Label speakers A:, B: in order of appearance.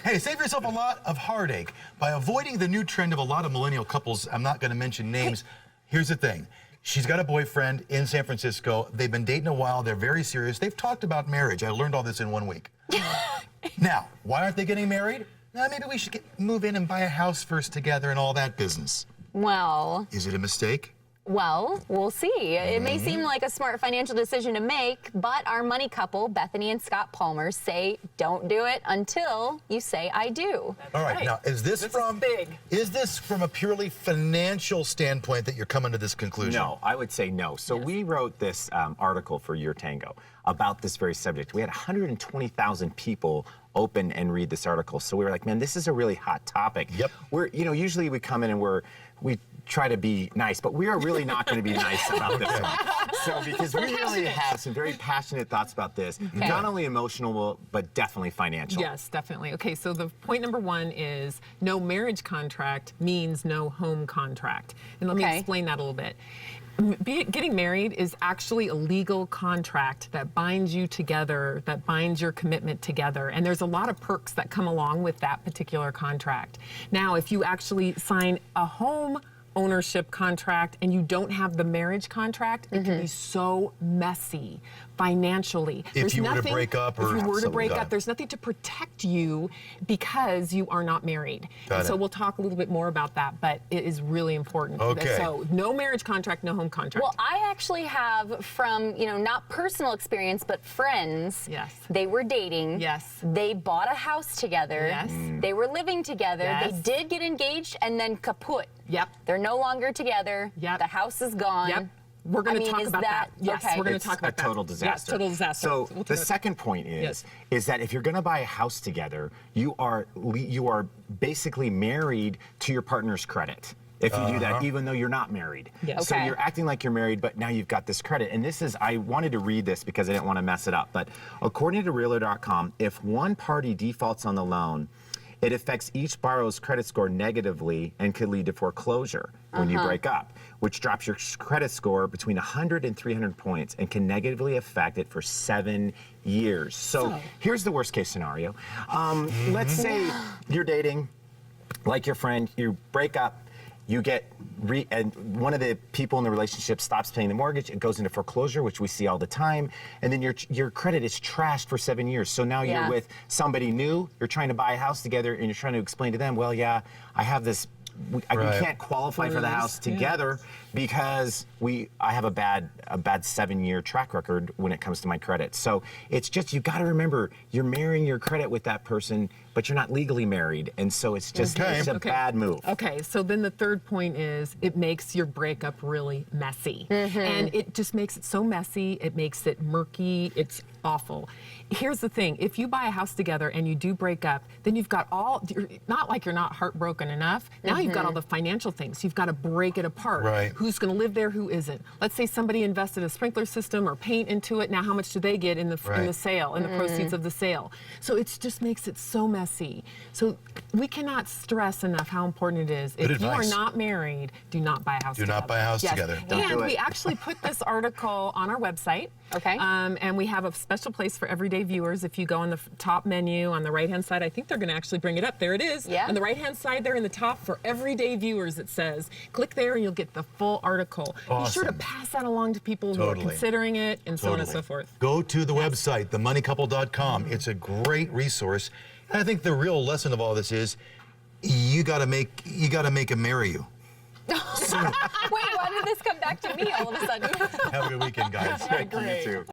A: Hey, save yourself a lot of heartache by avoiding the new trend of a lot of millennial couples. I'm not going to mention names. Here's the thing. She's got a boyfriend in San Francisco. They've been dating a while. They're very serious. They've talked about marriage. I learned all this in 1 week. Now, why aren't they getting married? Now, maybe we should move in and buy a house first together and all that business.
B: Well,
A: is it a mistake?
B: Well, we'll see. It may seem like a smart financial decision to make, but our money couple, Bethany and Scott Palmer, say don't do it until you say I do.
A: All right. Now, is this from a purely financial standpoint that you're coming to this conclusion?
C: No, I would say no. So we wrote this article for Your Tango about this very subject. We had 120,000 people open and read this article. So we were like, man, this is a really hot topic.
A: Yep.
C: We're, usually we come in and we try to be nice, but we are really not going to be nice about this one. So because we really have some very passionate thoughts about this, not only emotional, but definitely financial.
D: Yes, definitely. Okay, so the point number one is no marriage contract means no home contract. And let me explain that a little bit. Getting married is actually a legal contract that binds you together, that binds your commitment together. And there's a lot of perks that come along with that particular contract. Now, if you actually sign a home ownership contract and you don't have the marriage contract, it can be so messy financially.
A: If you were to break up or
D: if you were to
A: something,
D: break up, there's nothing to protect you because you are not married. So we'll talk a little bit more about that, but it is really important.
A: Okay.
D: So no marriage contract, no home contract.
B: Well, I actually have from, not personal experience, but friends.
D: Yes.
B: They were dating.
D: Yes.
B: They bought a house together.
D: Yes.
B: They were living together.
D: Yes.
B: They did get engaged and then kaput.
D: Yep.
B: They're no longer together.
D: Yep.
B: The house is gone.
D: Yep. We're going to talk
B: is
D: about that. Yes, we're going to talk about that.
C: It's a total disaster.
D: Yes, total disaster.
C: So the second point is that if you're going to buy a house together, you are basically married to your partner's credit. If you do that, even though you're not married.
D: Yes.
C: So you're acting like you're married, but now you've got this credit. And this is, I wanted to read this because I didn't want to mess it up. But according to Realtor.com, if one party defaults on the loan, it affects each borrower's credit score negatively and could lead to foreclosure when you break up, which drops your credit score between 100 and 300 points and can negatively affect it for 7 years. So here's the worst case scenario. Let's say you're dating, like your friend, you break up, you get, and one of the people in the relationship stops paying the mortgage, it goes into foreclosure, which we see all the time, and then your credit is trashed for 7 years. So now you're with somebody new, you're trying to buy a house together, and you're trying to explain to them, well, yeah, I have this, we can't qualify for the house together because I have a bad 7-year track record when it comes to my credit. So it's just, you got to remember, you're marrying your credit with that person, but you're not legally married, and so it's just it's a bad move.
D: Okay, so then the third point is it makes your breakup really messy. And it just makes it so messy, it makes it murky, it's awful. Here's the thing, if you buy a house together and you do break up, then you've got not like you're not heartbroken enough, now you've got all the financial things. You've got to break it apart. Who's going to live there, who isn't? Let's say somebody invested a sprinkler system or paint into it, now how much do they get in the sale, in the proceeds of the sale? So it just makes it so messy. So we cannot stress enough how important it is. If you are not married, do not buy a house together.
A: Do not buy a house together.
D: And we actually put this article on our website. And we have a special place for everyday viewers. If you go on the top menu on the right-hand side, I think they're going to actually bring it up. There it is. On the right-hand side there in the top for everyday viewers, it says, click there and you'll get the full article. Be sure to pass that along to people who are considering it and so on and so forth.
A: Go to the website, themoneycouple.com. It's a great resource. And I think the real lesson of all this is you got to make him marry you.
B: Wait, why did this come back to me all of a sudden?
A: Have a good weekend, guys.
D: Great.
C: You too.